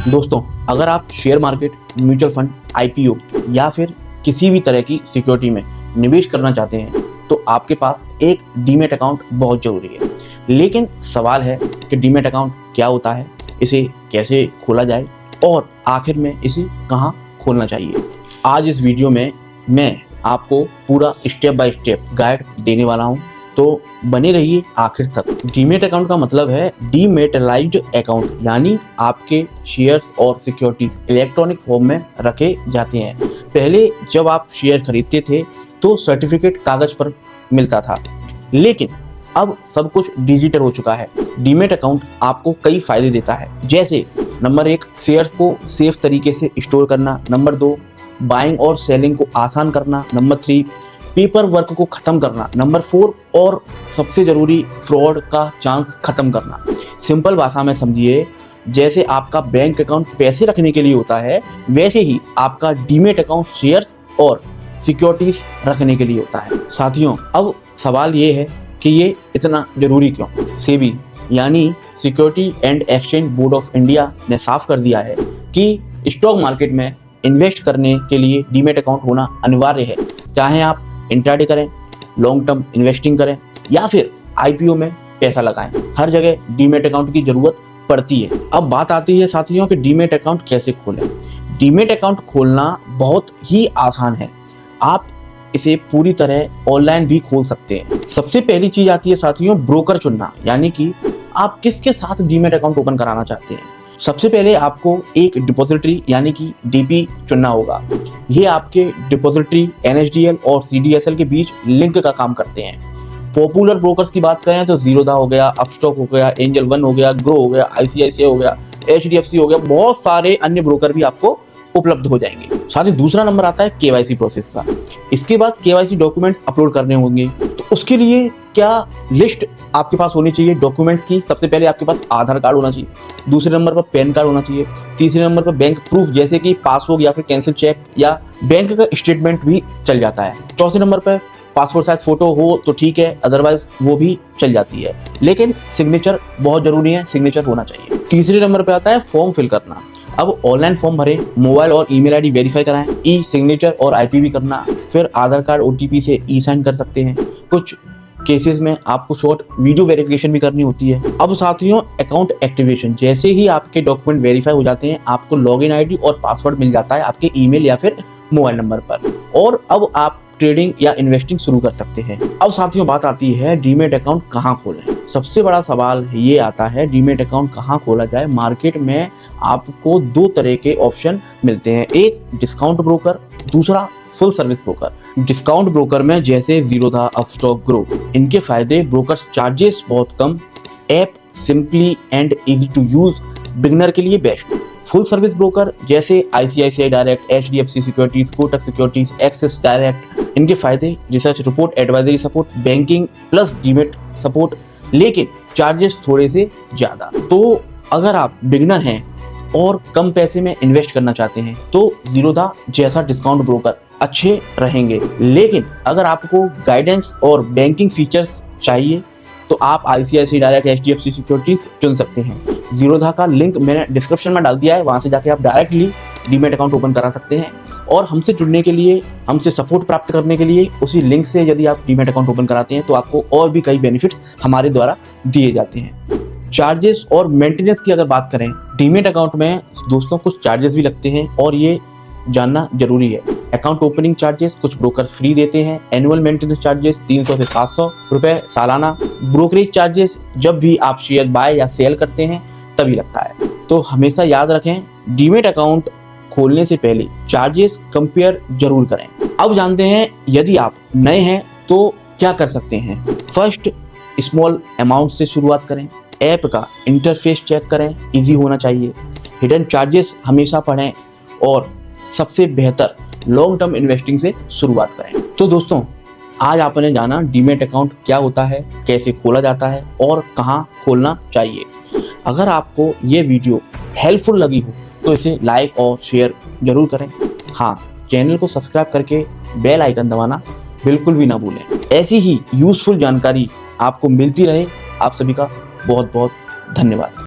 दोस्तों, अगर आप share market, mutual fund, IPO या फिर किसी भी तरह की सिक्योरिटी में निवेश करना चाहते हैं तो आपके पास एक डीमैट अकाउंट बहुत ज़रूरी है। लेकिन सवाल है कि डीमैट अकाउंट क्या होता है, इसे कैसे खोला जाए और आखिर में इसे कहाँ खोलना चाहिए। आज इस वीडियो में मैं आपको पूरा स्टेप बाय स्टेप गाइड देने वाला हूँ, तो बने रहिए आखिर तक। डीमैट अकाउंट का मतलब है डीमेटलाइज्ड अकाउंट, यानी आपके शेयर्स और सिक्योरिटीज इलेक्ट्रॉनिक फॉर्म में रखे जाते हैं। पहले जब आप शेयर खरीदते थे तो सर्टिफिकेट कागज पर मिलता था, लेकिन अब सब कुछ डिजिटल हो चुका है। डीमैट अकाउंट आपको कई फायदे देता है, जैसे नंबर 1, शेयर्स को सेफ तरीके से स्टोर करना। नंबर 2, बाइंग और सेलिंग को आसान करना। नंबर 3, पेपर वर्क को खत्म करना। नंबर 4, और सबसे जरूरी, फ्रॉड का चांस खत्म करना। सिंपल भाषा में समझिए, जैसे आपका बैंक अकाउंट पैसे रखने के लिए होता है, वैसे ही आपका डीमैट अकाउंट शेयर्स और सिक्योरिटीज रखने के लिए होता है। साथियों, अब सवाल ये है कि ये इतना जरूरी क्यों। सेबी यानी security and exchange board of India ने साफ कर दिया है कि स्टॉक मार्केट में इन्वेस्ट करने के लिए डीमैट अकाउंट होना अनिवार्य है। चाहे आप इंट्राडे करें, लॉन्ग टर्म इन्वेस्टिंग करें या फिर आईपीओ में पैसा लगाएं, हर जगह डीमैट अकाउंट की जरूरत पड़ती है। अब बात आती है साथियों कि डीमैट अकाउंट कैसे खोलें। डीमैट अकाउंट खोलना बहुत ही आसान है, आप इसे पूरी तरह ऑनलाइन भी खोल सकते हैं। सबसे पहली चीज आती है साथियों ब्रोकर चुनना, यानी कि आप किसके साथ डीमैट अकाउंट ओपन कराना चाहते हैं। सबसे पहले आपको एक डिपॉजिटरी यानी कि डीपी चुनना होगा। ये आपके डिपॉजिटरी एनएसडीएल और सीडीएसएल के बीच लिंक का काम करते हैं। पॉपुलर ब्रोकर्स की बात करें तो जीरोधा हो गया, अपस्टॉक हो गया, एंजल वन हो गया, ग्रो हो गया, आईसीआईसीआई हो गया, एचडीएफसी हो गया, बहुत सारे अन्य ब्रोकर भी आपको उपलब्ध हो जाएंगे। साथ ही दूसरा नंबर आता है केवाईसी प्रोसेस का। इसके बाद केवाईसी डॉक्यूमेंट अपलोड करने होंगे, तो उसके लिए क्या लिस्ट आपके पास होनी चाहिए डॉक्यूमेंट्स की। सबसे पहले आपके पास आधार कार्ड होना चाहिए, दूसरे नंबर पर पैन कार्ड होना चाहिए, तीसरे नंबर पर बैंक प्रूफ जैसे कि पासबुक या फिर कैंसिल चेक या बैंक का स्टेटमेंट भी चल जाता है। चौथे नंबर पर पासपोर्ट साइज फोटो हो तो ठीक है, अदरवाइज वो भी चल जाती है, लेकिन सिग्नेचर बहुत जरूरी है, सिग्नेचर होना चाहिए। तीसरे नंबर पर आता है फॉर्म फिल करना। अब ऑनलाइन फॉर्म भरें, मोबाइल और ईमेल आईडी वेरीफाई कराएं, ई सिग्नेचर और आईपीवी करना, फिर आधार कार्ड ओटीपी से ई साइन कर सकते हैं। कुछ केसेस में आपको शॉर्ट वीडियो वेरिफिकेशन भी करनी होती है। अब साथियों अकाउंट एक्टिवेशन, जैसे ही आपके डॉक्यूमेंट वेरीफाई हो जाते हैं, आपको लॉगिन आईडी और पासवर्ड मिल जाता है आपके ईमेल या फिर मोबाइल नंबर पर, और अब आप ट्रेडिंग या इन्वेस्टिंग शुरू कर सकते हैं। अब साथियों बात आती है डीमैट अकाउंट कहाँ खोलें। सबसे बड़ा सवाल ये आता है डीमैट अकाउंट कहाँ खोला जाए। मार्केट में आपको 2 तरह के ऑप्शन मिलते हैं, एक डिस्काउंट ब्रोकर, दूसरा full service broker. Discount broker में जैसे जीरोधा, अपस्टॉक, ग्रो, इनके फायदे ब्रोकर चार्जेस बहुत कम, app simply and easy to use, beginner के लिए बेस्ट। फुल सर्विस ब्रोकर जैसे ICICI direct, HDFC securities, Kotak securities, Axis direct, इनके फायदे research report, advisory support, banking plus demat support, लेकिन चार्जेस थोड़े से ज्यादा। तो अगर आप बिगिनर हैं और कम पैसे में इन्वेस्ट करना चाहते हैं तो जीरोधा जैसा डिस्काउंट ब्रोकर अच्छे रहेंगे, लेकिन अगर आपको गाइडेंस और बैंकिंग फीचर्स चाहिए तो आप आईसीआईसीआई डायरेक्ट, एचडीएफसी सिक्योरिटीज चुन सकते हैं। जीरोधा का लिंक मैंने डिस्क्रिप्शन में डाल दिया है, वहां से जाके आप डायरेक्टली डीमैट अकाउंट ओपन करा सकते हैं। और हमसे जुड़ने के लिए, हमसे सपोर्ट प्राप्त करने के लिए उसी लिंक से यदि आप डीमैट अकाउंट ओपन कराते हैं तो आपको और भी कई बेनिफिट्स हमारे द्वारा दिए जाते हैं। चार्जेस और मेंटेनेंस की अगर बात करें, डीमैट अकाउंट में दोस्तों कुछ चार्जेस भी लगते हैं और ये जानना जरूरी है। अकाउंट ओपनिंग चार्जेस कुछ ब्रोकर फ्री देते हैं, एनुअल मेंटेनेंस चार्जेस 300 से 700 रुपए सालाना, ब्रोकरेज चार्जेस जब भी आप शेयर बाय या सेल करते हैं तभी लगता है। तो हमेशा याद रखें डीमैट अकाउंट खोलने से पहले चार्जेस कंपेयर जरूर करें। अब जानते हैं यदि आप नए हैं तो क्या कर सकते हैं। फर्स्ट, स्मॉल अमाउंट से शुरुआत करें, ऐप का इंटरफेस चेक करें, इजी होना चाहिए, हिडन चार्जेस हमेशा पढ़ें और सबसे बेहतर लॉन्ग टर्म इन्वेस्टिंग से शुरुआत करें। तो दोस्तों आज आपने जाना डीमैट अकाउंट क्या होता है, कैसे खोला जाता है और कहाँ खोलना चाहिए। अगर आपको ये वीडियो हेल्पफुल लगी हो तो इसे लाइक और शेयर जरूर करें। हाँ, चैनल को सब्सक्राइब करके बेल आइकन दबाना बिल्कुल भी ना भूलें। ऐसी ही यूजफुल जानकारी आपको मिलती रहे। आप सभी का बहुत बहुत धन्यवाद।